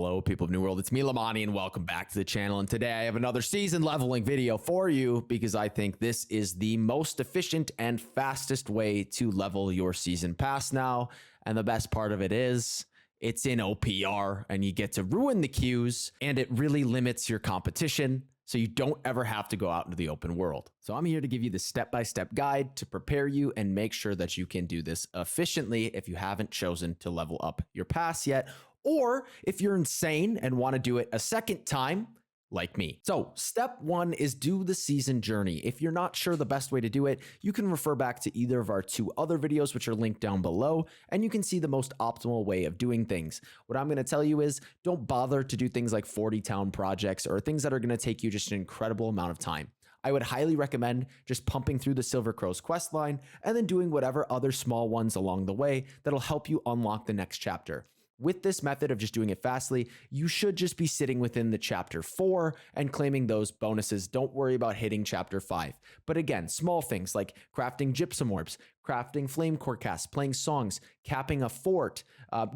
Hello, people of New World. It's me, Lamani, and welcome back to the channel. And today I have another season leveling video for you because I think this is the most efficient and fastest way to level your season pass now. And the best part of it is it's in OPR and you get to ruin the queues, and it really limits your competition, so you don't ever have to go out into the open world. So I'm here to give you the step-by-step guide to prepare you and make sure that you can do this efficiently if you haven't chosen to level up your pass yet, or if you're insane and want to do it a second time, like me. So step one is do the season journey. If you're not sure the best way to do it, you can refer back to either of our two other videos, which are linked down below, and you can see the most optimal way of doing things. What I'm going to tell you is don't bother to do things like 40 town projects or things that are going to take you just an incredible amount of time. I would highly recommend just pumping through the Silver Crow's quest line and then doing whatever other small ones along the way that'll help you unlock the next chapter. With this method of just doing it fastly, you should just be sitting within the chapter 4 and claiming those bonuses. Don't worry about hitting chapter 5. But again, small things like crafting gypsum orbs, crafting flame core casts, playing songs, capping a fort,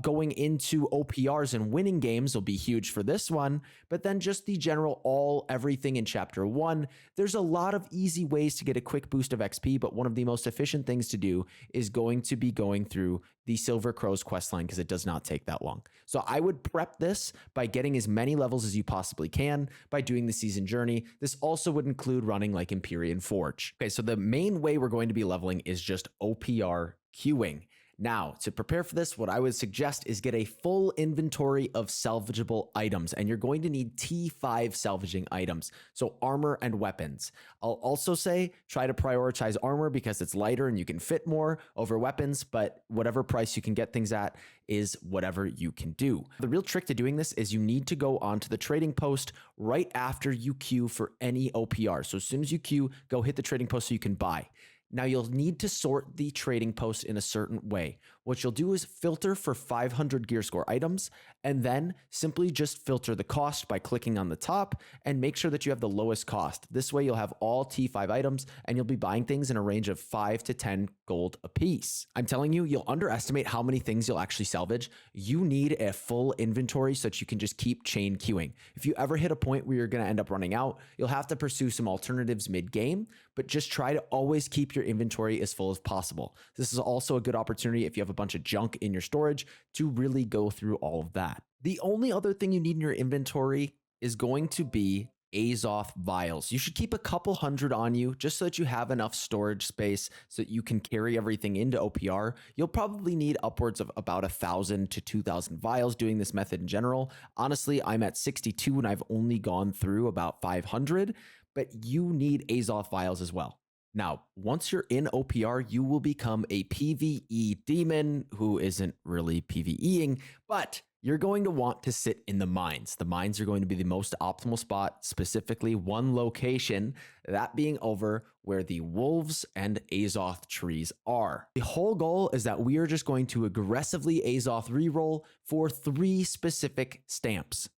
going into OPRs and winning games will be huge for this one. But then just the general everything in chapter 1, there's a lot of easy ways to get a quick boost of XP, but one of the most efficient things to do is going to be going through the Silver Crow's questline because it does not take that long. So I would prep this by getting as many levels as you possibly can by doing the season journey. This also would include running like Empyrean Forge. Okay, so the main way we're going to be leveling is just OPR queuing. Now, to prepare for this, what I would suggest is get a full inventory of salvageable items, and you're going to need T5 salvaging items, so armor and weapons. I'll also say try to prioritize armor because it's lighter and you can fit more over weapons, but whatever price you can get things at is whatever you can do. The real trick to doing this is you need to go onto the trading post right after you queue for any OPR. So as soon as you queue, go hit the trading post so you can buy. Now you'll need to sort the trading posts in a certain way. What you'll do is filter for 500 gear score items and then simply just filter the cost by clicking on the top and make sure that you have the lowest cost. This way you'll have all T5 items and you'll be buying things in a range of 5 to 10 gold a piece. I'm telling you, you'll underestimate how many things you'll actually salvage. You need a full inventory so that you can just keep chain queuing. If you ever hit a point where you're going to end up running out, you'll have to pursue some alternatives mid-game, but just try to always keep your inventory as full as possible. This is also a good opportunity if you have a bunch of junk in your storage to really go through all of that. The only other thing you need in your inventory is going to be Azoth Vials. You should keep a couple hundred on you just so that you have enough storage space so that you can carry everything into OPR. You'll probably need upwards of about 1,000 to 2,000 vials doing this method in general. Honestly, I'm at 62 and I've only gone through about 500, but you need Azoth Vials as well. Now, once you're in OPR, you will become a PvE demon who isn't really PvEing, but you're going to want to sit in the mines. The mines are going to be the most optimal spot, specifically one location, that being over where the wolves and Azoth trees are. The whole goal is that we are just going to aggressively Azoth reroll for 3 specific stamps.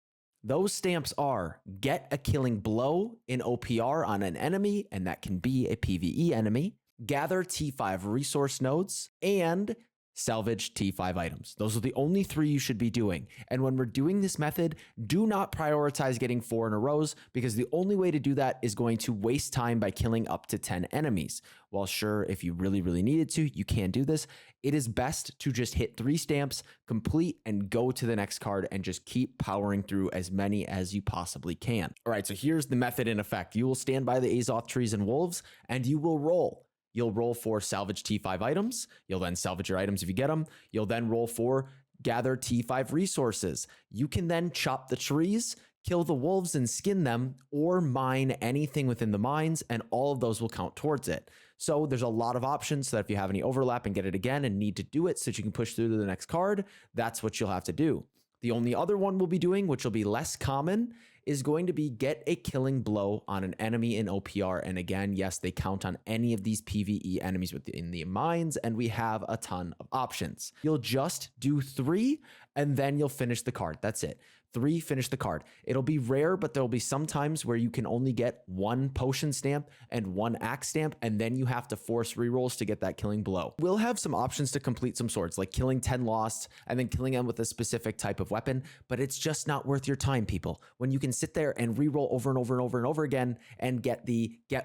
Those stamps are get a killing blow in OPR on an enemy, and that can be a PvE enemy, gather T5 resource nodes, and salvage T5 items. Those are the only 3 you should be doing. And when we're doing this method, do not prioritize getting 4 in a row because the only way to do that is going to waste time by killing up to 10 enemies. While sure, if you really needed to, you can do this. It is best to just hit 3 stamps, complete, and go to the next card and just keep powering through as many as you possibly can. All right, so here's the method in effect. You will stand by the Azoth trees and wolves and you will roll. You'll roll for salvage T5 items. You'll then salvage your items if you get them. You'll then roll for gather T5 resources. You can then chop the trees, kill the wolves and skin them, or mine anything within the mines, and all of those will count towards it. So there's a lot of options so that if you have any overlap and get it again and need to do it so that you can push through to the next card, that's what you'll have to do. The only other one we'll be doing, which will be less common, is going to be get a killing blow on an enemy in OPR. And again, yes, they count on any of these PvE enemies within the mines, and we have a ton of options. You'll just do 3 and then you'll finish the card. That's it. 3, finish the card. It'll be rare, but there'll be some times where you can only get 1 potion stamp and 1 axe stamp, and then you have to force rerolls to get that killing blow. We'll have some options to complete some swords, like killing 10 lost and then killing them with a specific type of weapon, but it's just not worth your time, people. When you can sit there and reroll over and over and over and over again and get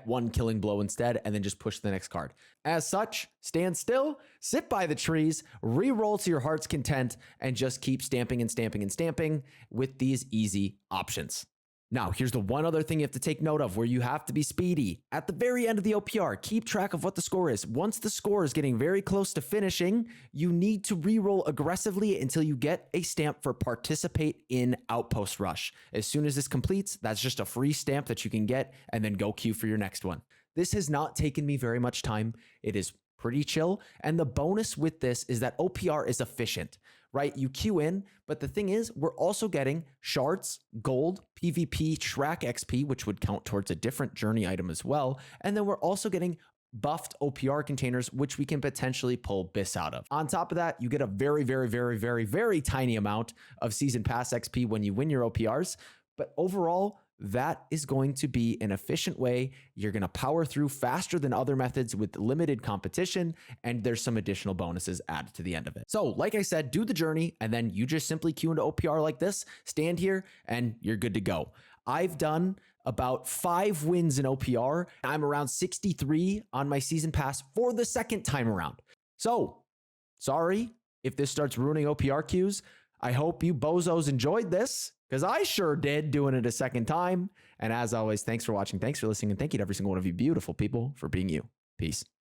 1 killing blow instead, and then just push the next card. As such, stand still, sit by the trees, re-roll to your heart's content, and just keep stamping and stamping and stamping with these easy options. Now, here's the one other thing you have to take note of where you have to be speedy. At the very end of the OPR, keep track of what the score is. Once the score is getting very close to finishing, you need to re-roll aggressively until you get a stamp for participate in Outpost Rush. As soon as this completes, that's just a free stamp that you can get, and then go queue for your next one. This has not taken me very much time. It is pretty chill. And the bonus with this is that OPR is efficient, right? You queue in, but the thing is, we're also getting shards, gold, PvP, Shrek XP, which would count towards a different journey item as well. And then we're also getting buffed OPR containers, which we can potentially pull BIS out of. On top of that, you get a very, very, very, very, very tiny amount of season pass XP when you win your OPRs. But overall, that is going to be an efficient way. You're going to power through faster than other methods with limited competition, and there's some additional bonuses added to the end of it. So like I said, do the journey, and then you just simply queue into OPR like this, stand here, and you're good to go. I've done about 5 wins in OPR. I'm around 63 on my season pass for the second time around. So sorry if this starts ruining OPR queues. I hope you bozos enjoyed this, because I sure did, doing it a second time. And as always, thanks for watching, thanks for listening, and thank you to every single one of you beautiful people for being you. Peace.